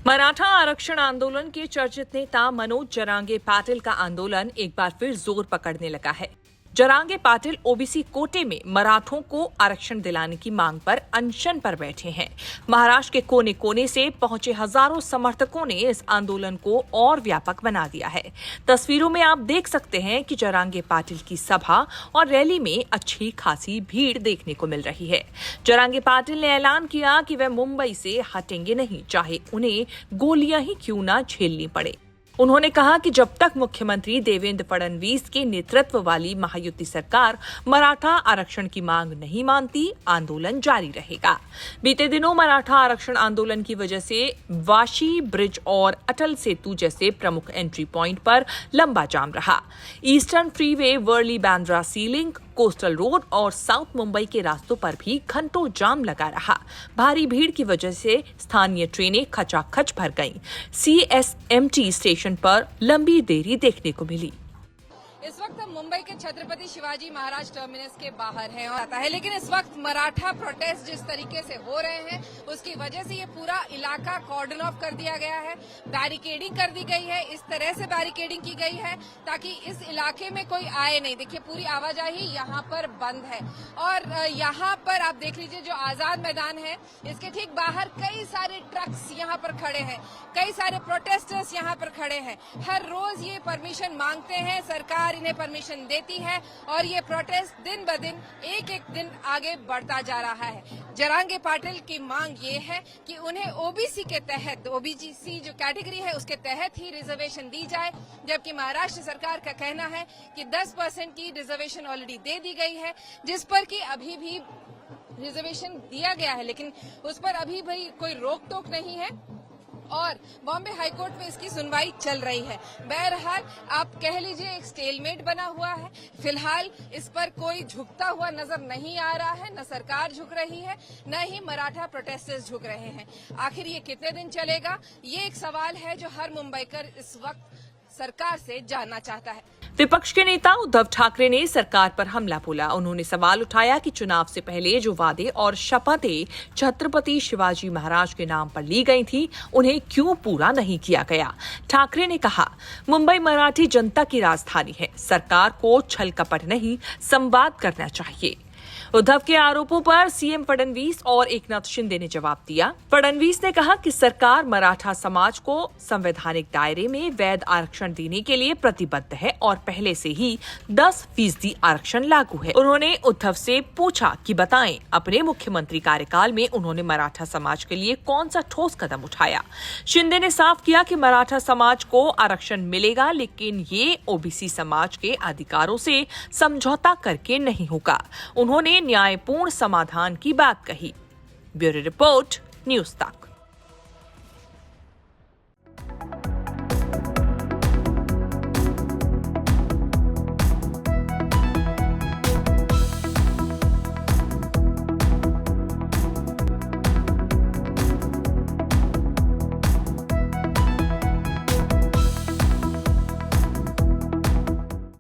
मराठा आरक्षण आंदोलन के चर्चित नेता मनोज जरांगे पाटिल का आंदोलन एक बार फिर जोर पकड़ने लगा है। जरांगे पाटिल ओबीसी कोटे में मराठों को आरक्षण दिलाने की मांग पर अनशन पर बैठे हैं। महाराष्ट्र के कोने कोने से पहुंचे हजारों समर्थकों ने इस आंदोलन को और व्यापक बना दिया है। तस्वीरों में आप देख सकते हैं कि जरांगे पाटिल की सभा और रैली में अच्छी खासी भीड़ देखने को मिल रही है। जरांगे पाटिल ने ऐलान किया कि वह मुंबई से हटेंगे नहीं, चाहे उन्हें गोलियां ही क्यों न झेलनी पड़े। उन्होंने कहा कि जब तक मुख्यमंत्री देवेंद्र फडणवीस के नेतृत्व वाली महायुति सरकार मराठा आरक्षण की मांग नहीं मानती, आंदोलन जारी रहेगा। बीते दिनों मराठा आरक्षण आंदोलन की वजह से वाशी ब्रिज और अटल सेतु जैसे प्रमुख एंट्री पॉइंट पर लंबा जाम रहा। ईस्टर्न फ्रीवे, वर्ली बांद्रा सी लिंक, कोस्टल रोड और साउथ मुंबई के रास्तों पर भी घंटों जाम लगा रहा। भारी भीड़ की वजह से स्थानीय ट्रेनें खचाखच भर गईं। सीएसएमटी स्टेशन पर लंबी देरी देखने को मिली। इस वक्त हम मुंबई के छत्रपति शिवाजी महाराज टर्मिनस के बाहर हैं और आता है, लेकिन इस वक्त मराठा प्रोटेस्ट जिस तरीके से हो रहे हैं उसकी वजह से ये पूरा इलाका कॉर्डन ऑफ कर दिया गया है, बैरिकेडिंग कर दी गई है। इस तरह से बैरिकेडिंग की गई है ताकि इस इलाके में कोई आए नहीं। देखिए, पूरी आवाजाही यहाँ पर बंद है और यहाँ पर आप देख लीजिए जो आजाद मैदान है इसके ठीक बाहर कई सारे ट्रक्स यहाँ पर खड़े हैं, कई सारे प्रोटेस्टर्स यहाँ पर खड़े हैं। हर रोज ये परमिशन मांगते हैं, सरकार इन्हें परमिशन देती है और ये प्रोटेस्ट दिन ब दिन एक एक दिन आगे बढ़ता जा रहा है। जरांगे पाटिल की मांग ये है कि उन्हें ओबीसी के तहत, ओबीसी जो कैटेगरी है उसके तहत ही रिजर्वेशन दी जाए, जबकि महाराष्ट्र सरकार का कहना है कि 10% की रिजर्वेशन ऑलरेडी दे दी गई है, जिस पर कि अभी भी रिजर्वेशन दिया गया है, लेकिन उस पर अभी भी कोई रोक टोक नहीं है और बॉम्बे हाईकोर्ट में इसकी सुनवाई चल रही है। बहरहाल आप कह लीजिए एक स्टेलमेट बना हुआ है। फिलहाल इस पर कोई झुकता हुआ नजर नहीं आ रहा है, न सरकार झुक रही है, न ही मराठा प्रोटेस्टर्स झुक रहे हैं। आखिर ये कितने दिन चलेगा, ये एक सवाल है जो हर मुंबईकर इस वक्त सरकार से जानना चाहता है। विपक्ष के नेता उद्धव ठाकरे ने सरकार पर हमला बोला। उन्होंने सवाल उठाया कि चुनाव से पहले जो वादे और शपथें छत्रपति शिवाजी महाराज के नाम पर ली गई थी, उन्हें क्यों पूरा नहीं किया गया। ठाकरे ने कहा, मुंबई मराठी जनता की राजधानी है, सरकार को छल कपट नहीं, संवाद करना चाहिए। उद्धव के आरोपों पर सीएम फडणवीस और एकनाथ शिंदे ने जवाब दिया। फडणवीस ने कहा कि सरकार मराठा समाज को संवैधानिक दायरे में वैध आरक्षण देने के लिए प्रतिबद्ध है और पहले से ही 10% आरक्षण लागू है। उन्होंने उद्धव से पूछा कि बताएं, अपने मुख्यमंत्री कार्यकाल में उन्होंने मराठा समाज के लिए कौन सा ठोस कदम उठाया। शिंदे ने साफ किया कि मराठा समाज को आरक्षण मिलेगा, लेकिन ये ओबीसी समाज के अधिकारों से समझौता करके नहीं होगा। उन्होंने न्यायपूर्ण समाधान की बात कही। ब्यूरो रिपोर्ट, न्यूज़ तक।